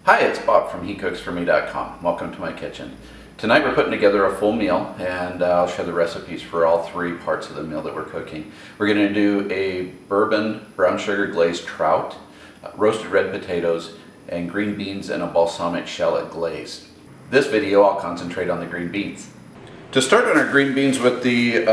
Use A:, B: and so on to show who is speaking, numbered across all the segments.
A: Hi, it's Bob from HeCooksForMe.com. Welcome to my kitchen. Tonight we're putting together a full meal, and I'll share the recipes for all three parts of the meal that we're cooking. We're going to do a bourbon brown sugar glazed trout, roasted red potatoes, and green beans in a balsamic shallot glaze. This video I'll concentrate on the green beans. To start on our green beans with the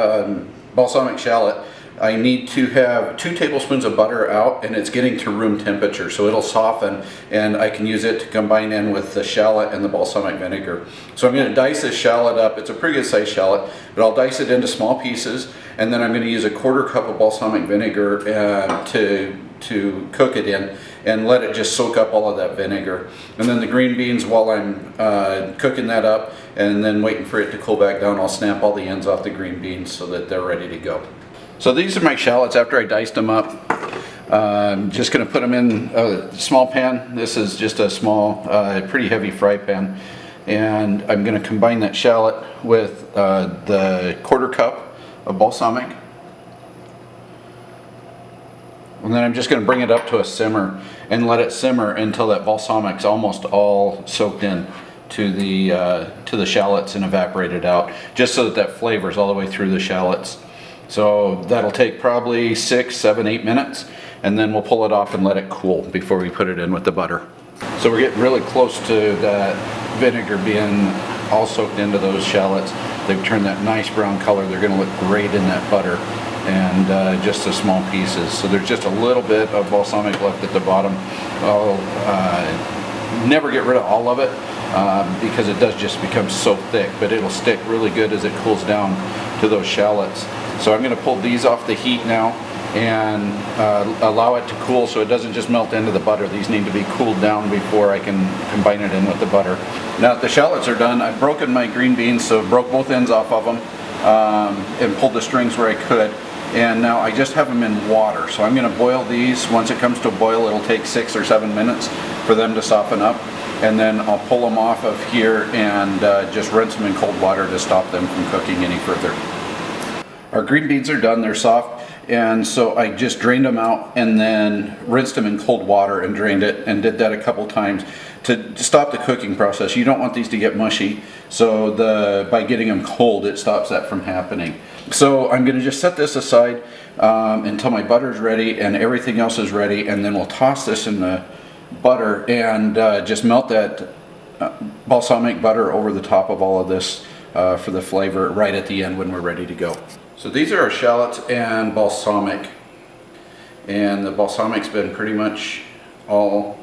A: balsamic shallot, I need to have 2 tablespoons of butter out, and it's getting to room temperature, so it'll soften and I can use it to combine in with the shallot and the balsamic vinegar. So I'm going to dice this shallot up. It's a pretty good sized shallot, but I'll dice it into small pieces, and then I'm going to use a 1/4 cup of balsamic vinegar to cook it in and let it just soak up all of that vinegar. And then the green beans, while I'm cooking that up and then waiting for it to cool back down, I'll snap all the ends off the green beans so that they're ready to go. So these are my shallots after I diced them up. I'm just going to put them in a small pan. This is just a small, pretty heavy fry pan. And I'm going to combine that shallot with the 1/4 cup of balsamic. And then I'm just going to bring it up to a simmer and let it simmer until that balsamic's almost all soaked in to the shallots and evaporated out, just so that that flavor's all the way through the shallots. So that'll take probably 6, 7, 8 minutes, and then we'll pull it off and let it cool before we put it in with the butter. So we're getting really close to that vinegar being all soaked into those shallots. They've turned that nice brown color. They're going to look great in that butter, and just the small pieces. So there's just a little bit of balsamic left at the bottom. I'll never get rid of all of it because it does just become so thick, but it'll stick really good as it cools down to those shallots. So I'm going to pull these off the heat now and allow it to cool so it doesn't just melt into the butter. These need to be cooled down before I can combine it in with the butter. Now that the shallots are done, I've broken my green beans, so broke both ends off of them and pulled the strings where I could. And now I just have them in water. So I'm going to boil these. Once it comes to a boil, it'll take 6 or 7 minutes for them to soften up. And then I'll pull them off of here and just rinse them in cold water to stop them from cooking any further. Our green beans are done, they're soft, and so I just drained them out and then rinsed them in cold water and drained it, and did that a couple times to stop the cooking process. You don't want these to get mushy, so by getting them cold it stops that from happening. So I'm going to just set this aside until my butter's ready and everything else is ready, and then we'll toss this in the butter and just melt that balsamic butter over the top of all of this for the flavor right at the end when we're ready to go. So these are our shallots and balsamic, and the balsamic's been pretty much all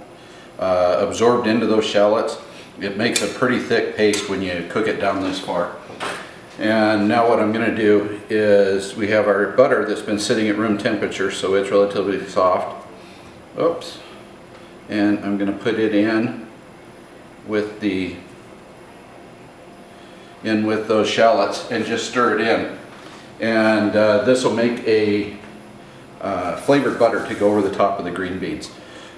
A: absorbed into those shallots. It makes a pretty thick paste when you cook it down this far. And now what I'm going to do is, we have our butter that's been sitting at room temperature, so it's relatively soft. Oops. And I'm going to put it in with those shallots and just stir it in. And this will make a flavored butter to go over the top of the green beans.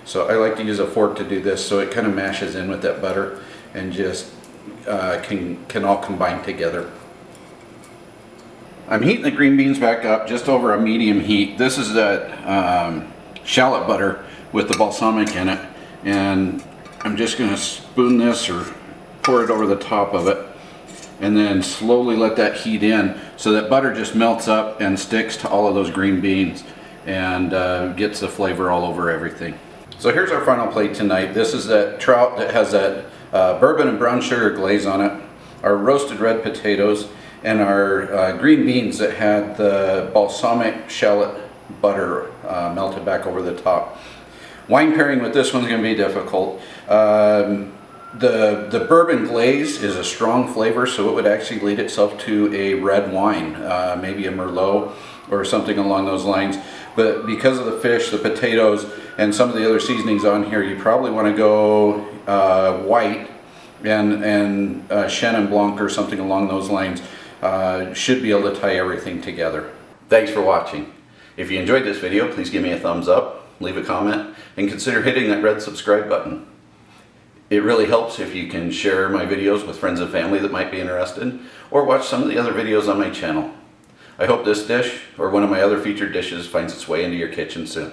A: So I like to use a fork to do this, so it kind of mashes in with that butter and just can all combine together. I'm heating the green beans back up just over a medium heat. This is that shallot butter with the balsamic in it, and I'm just going to spoon this or pour it over the top of it, and then slowly let that heat in so that butter just melts up and sticks to all of those green beans and gets the flavor all over everything. So here's our final plate tonight. This is that trout that has that bourbon and brown sugar glaze on it, our roasted red potatoes, and our green beans that had the balsamic shallot butter melted back over the top. Wine pairing with this one's going to be difficult. The bourbon glaze is a strong flavor, so it would actually lead itself to a red wine, maybe a Merlot or something along those lines. But because of the fish, the potatoes, and some of the other seasonings on here, you probably want to go white, and Chenin Blanc or something along those lines should be able to tie everything together. Thanks for watching. If you enjoyed this video, please give me a thumbs up, leave a comment, and consider hitting that red subscribe button. It really helps if you can share my videos with friends and family that might be interested, or watch some of the other videos on my channel. I hope this dish, or one of my other featured dishes, finds its way into your kitchen soon.